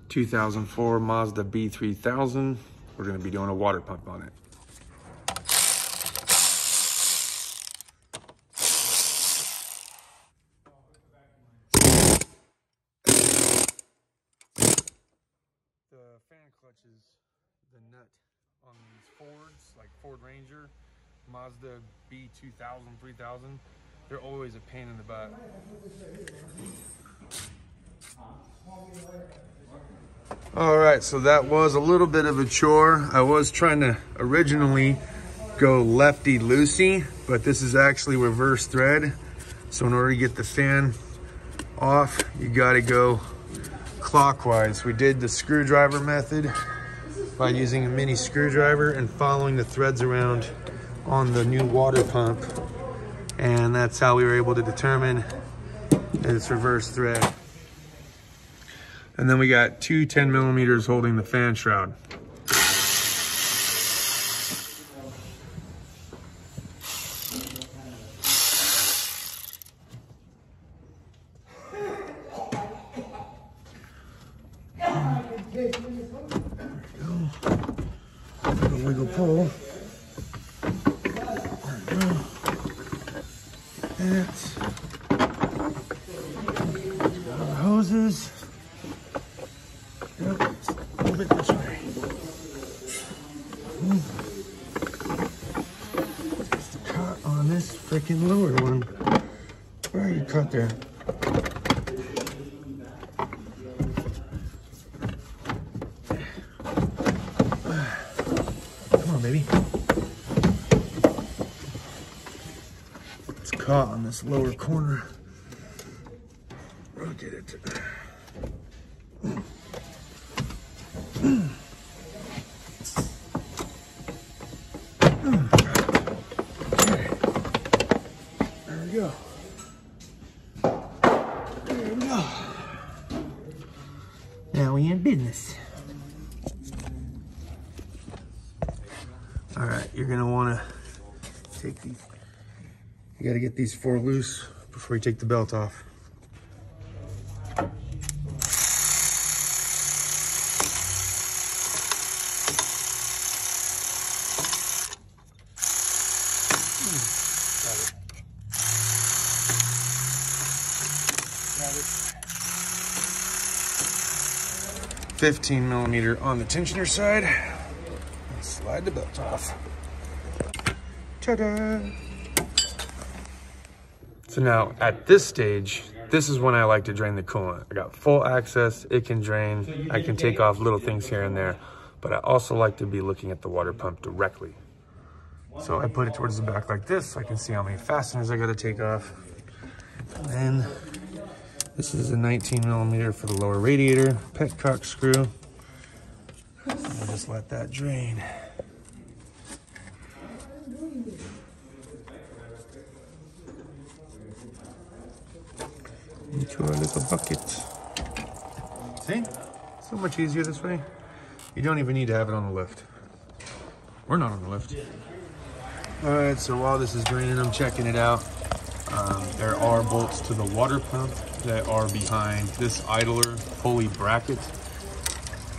2004 Mazda B3000. We're going to be doing a water pump on it. The fan clutches, the nut on these Fords, like Ford Ranger, Mazda B2000, 3000, they're always a pain in the butt. All right, so that was a little bit of a chore. I was trying to originally go lefty-loosey, but this is actually reverse thread. So in order to get the fan off, you gotta go clockwise. We did the screwdriver method by using a mini screwdriver and following the threads around on the new water pump. And that's how we were able to determine that it's reverse thread. And then we got two 10 millimeters holding the fan shroud. There we go. Little wiggle pull. There we go. That's the hoses. Yep, a little bit this way. Just a cut on this freaking lower one. Where are you cut there? Come on, baby. It's caught on this lower corner. Rotate it. There we go. There we go. Now we in business. All right, you're gonna wanna take these. You gotta get these four loose before you take the belt off. Got it. 15 millimeter on the tensioner side. Slide the belt off. Ta-da! So now at this stage, this is when I like to drain the coolant. I got full access, it can drain. I can take off little things here and there, but I also like to be looking at the water pump directly. So I put it towards the back like this, so I can see how many fasteners I gotta take off. And then this is a 19 millimeter for the lower radiator, petcock screw. I'll just let that drain. Into our little bucket. See? So much easier this way. You don't even need to have it on the lift. We're not on the lift. All right, so while this is draining, I'm checking it out. There are bolts to the water pump that are behind this idler pulley bracket.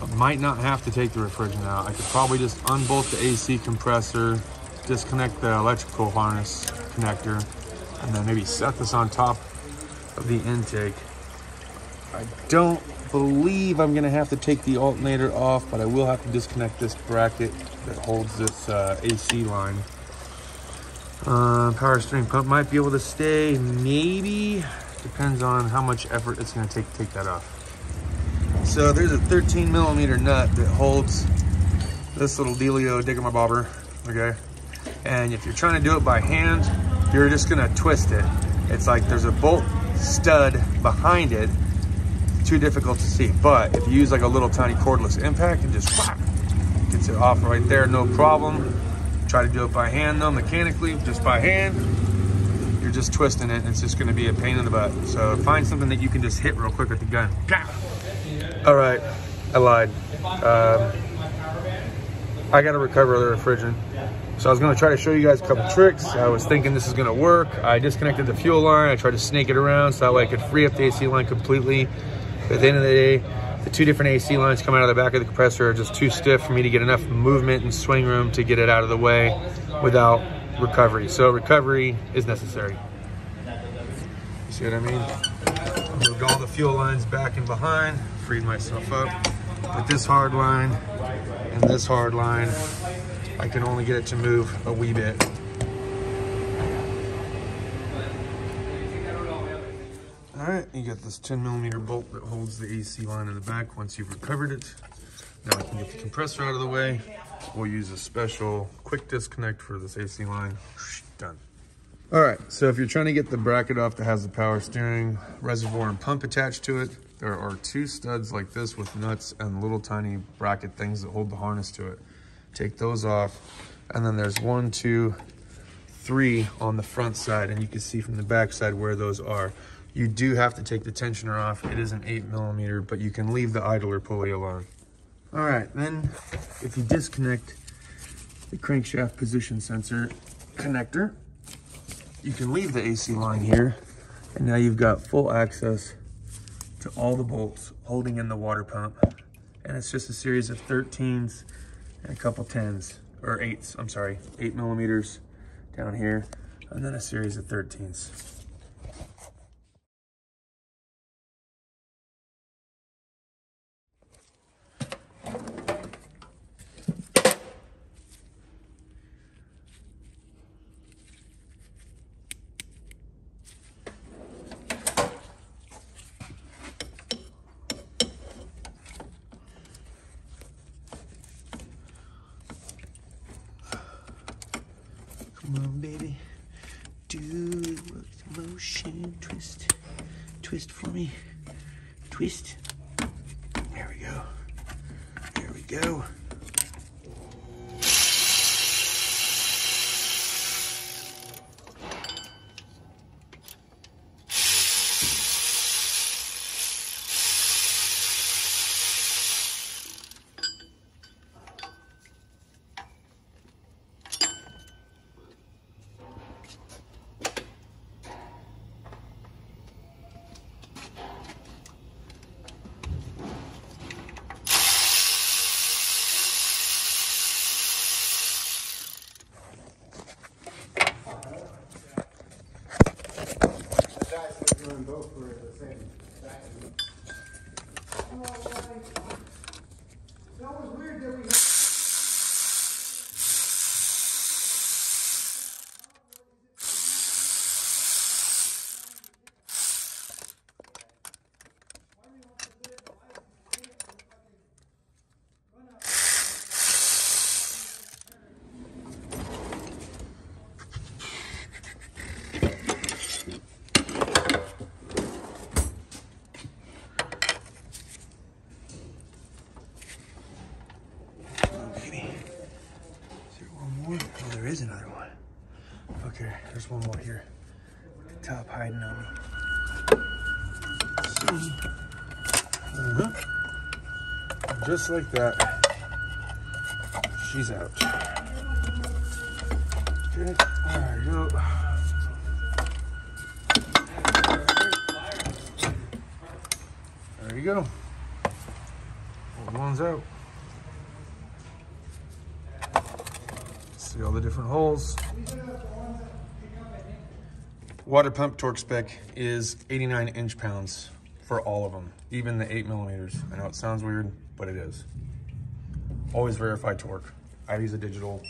I might not have to take the refrigerant out. I could probably just unbolt the AC compressor, disconnect the electrical harness connector, and then maybe set this on top of the intake. I don't believe I'm gonna have to take the alternator off, but I will have to disconnect this bracket that holds this AC line. Power steering pump might be able to stay, maybe. Depends on how much effort it's gonna take to take that off. So there's a 13 millimeter nut that holds this little dealio, digger-my-bobber, okay? And if you're trying to do it by hand, you're just gonna twist it. It's like there's a bolt stud behind it, too difficult to see. But if you use like a little tiny cordless impact, it just whack, gets it off right there, no problem. Try to do it by hand though, mechanically, just by hand, you're just twisting it. It's just gonna be a pain in the butt. So find something that you can just hit real quick with the gun. All right, I lied. I gotta recover the refrigerant. So I was gonna try to show you guys a couple tricks. I was thinking this is gonna work. I disconnected the fuel line. I tried to snake it around so that way I could free up the AC line completely. At the end of the day, The two different AC lines coming out of the back of the compressor are just too stiff for me to get enough movement and swing room to get it out of the way without recovery. So recovery is necessary. You see what I mean? I moved all the fuel lines back and behind, freed myself up. With this hard line and this hard line, I can only get it to move a wee bit. All right, you got this 10mm bolt that holds the AC line in the back once you've recovered it. Now I can get the compressor out of the way. We'll use a special quick disconnect for this AC line. Done. All right, so if you're trying to get the bracket off that has the power steering, reservoir and pump attached to it, there are two studs like this with nuts and little tiny bracket things that hold the harness to it. Take those off, and then there's 1, 2, 3 on the front side, and you can see from the back side where those are. You do have to take the tensioner off. It is an 8mm, but you can leave the idler pulley alone. All right, then if you disconnect the crankshaft position sensor connector, you can leave the AC line here, and now you've got full access to all the bolts holding in the water pump. And it's just a series of 13s and a couple 10s, or 8s, I'm sorry, 8mm down here, and then a series of 13s. Come on, baby. Do the motion. Twist. Twist for me. Twist. There we go. There we go. Both were the same vacuum. That was weird that we had. Oh, there is another one. Okay, there's one more here. The top hiding on me. See? Just like that. She's out. Okay, there you go. There you go. Old one's out. See all the different holes. Water pump torque spec is 89 inch-pounds for all of them, even the 8mm. I know it sounds weird, but it is. Always verify torque. I use a digital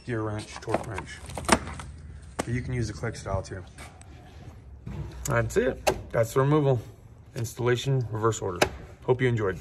gear wrench, torque wrench. But you can use the click style too. That's it. That's the removal, installation, reverse order. Hope you enjoyed.